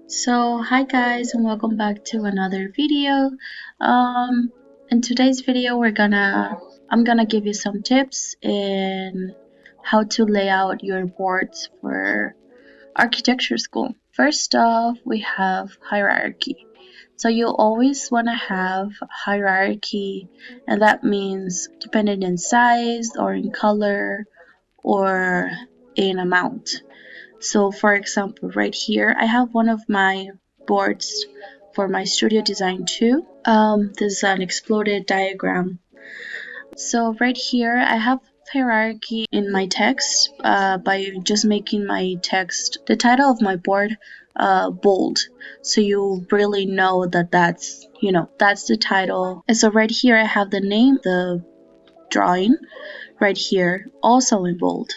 So hi guys and welcome back to another video. In today's video I'm gonna give you some tips in how to lay out your boards for architecture school. First off, we have hierarchy. So you always want to have hierarchy, and that means depending in size or in color or in amount. So for example, right here, I have one of my boards for my Studio Design 2. This is an exploded diagram. So right here, I have hierarchy in my text by just making my text, the title of my board, bold. So you really know that that's the title. And so right here, I have the name, the drawing, right here, also in bold.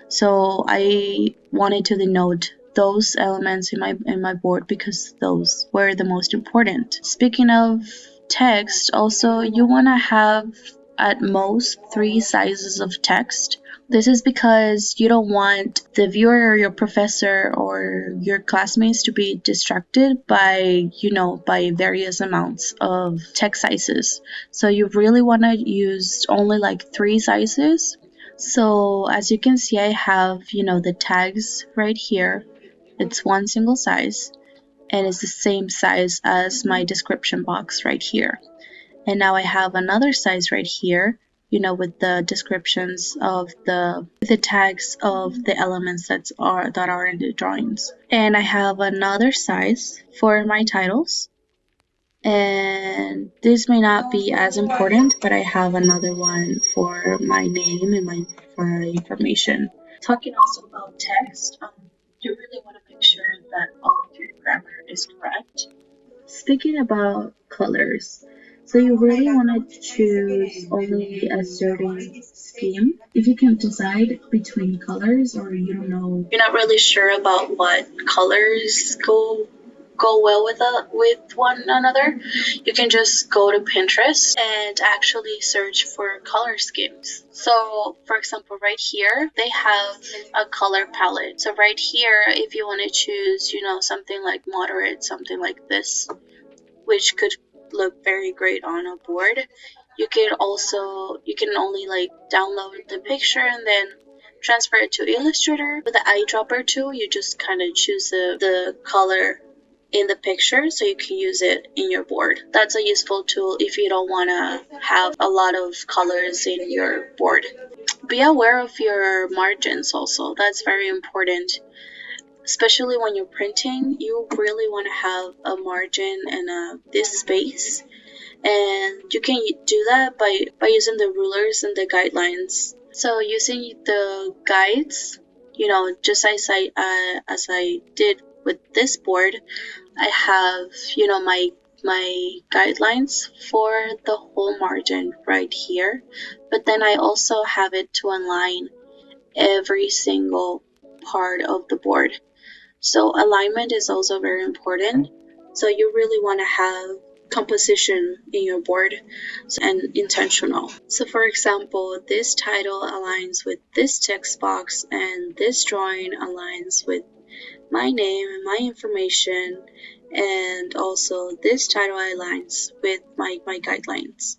So I wanted to denote those elements in my board because those were the most important. Speaking of text, also you want to have at most 3 sizes of text. This is because you don't want the viewer or your professor or your classmates to be distracted by various amounts of text sizes. So you really want to use only like 3 sizes. So as you can see, I have, the tags right here. It's one single size and it's the same size as my description box right here. And now I have another size right here, with the descriptions of the tags of the elements that are in the drawings. And I have another size for my titles. And this may not be as important, but I have another one for my name and for my information. Talking also about text, you really want to make sure that all of your grammar is correct. Speaking about colors, so you really want to choose only a certain scheme. If you can decide between colors or you don't know, you're not really sure about what colors go well with one another, you can just go to Pinterest and actually search for color schemes. So for example, right here they have a color palette. So right here, if you want to choose something like moderate, something like this, which could look very great on a board, you can only like download the picture and then transfer it to Illustrator. With the eyedropper tool, you just kind of choose the color in the picture so you can use it in your board. That's a useful tool if you don't want to have a lot of colors in your board. Be aware of your margins also. That's very important. Especially when you're printing, you really want to have a margin and this space. And you can do that by using the rulers and the guidelines. So using the guides, just as I did with this board, I have, my guidelines for the whole margin right here. But then I also have it to align every single part of the board. So alignment is also very important. So you really want to have composition in your board and intentional. So for example, this title aligns with this text box and this drawing aligns with my name and my information, and also this title aligns with my guidelines.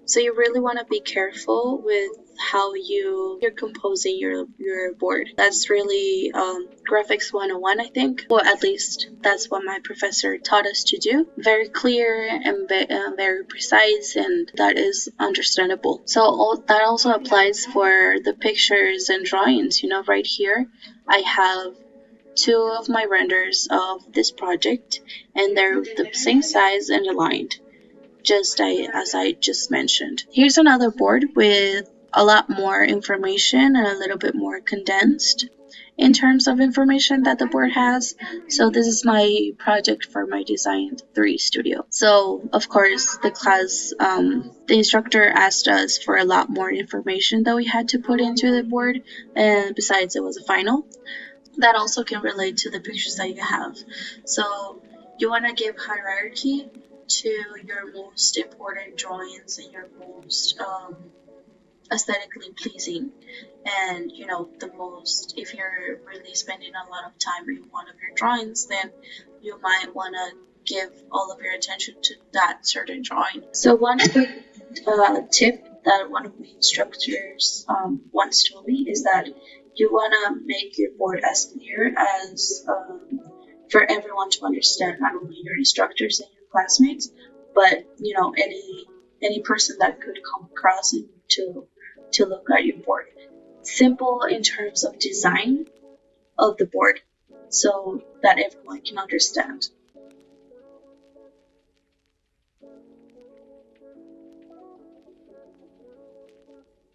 So you really want to be careful with how you're composing your board. That's really graphics 101, I think. Or at least that's what my professor taught us to do. Very clear and very precise, and that is understandable. So that also applies for the pictures and drawings. Right here I have 2 of my renders of this project, and they're the same size and aligned, as I just mentioned. Here's another board with a lot more information and a little bit more condensed in terms of information that the board has. So this is my project for my Design 3 studio. So of course the instructor asked us for a lot more information that we had to put into the board, and besides it was a final. That also can relate to the pictures that you have. So you want to give hierarchy to your most important drawings and your most aesthetically pleasing. And the most, if you're really spending a lot of time in one of your drawings, then you might want to give all of your attention to that certain drawing. So one quick tip that one of my instructors once told me is that you want to make your board as clear as for everyone to understand, not only your instructors and your classmates, but any person that could come across and to look at your board. Simple in terms of design of the board, so that everyone can understand.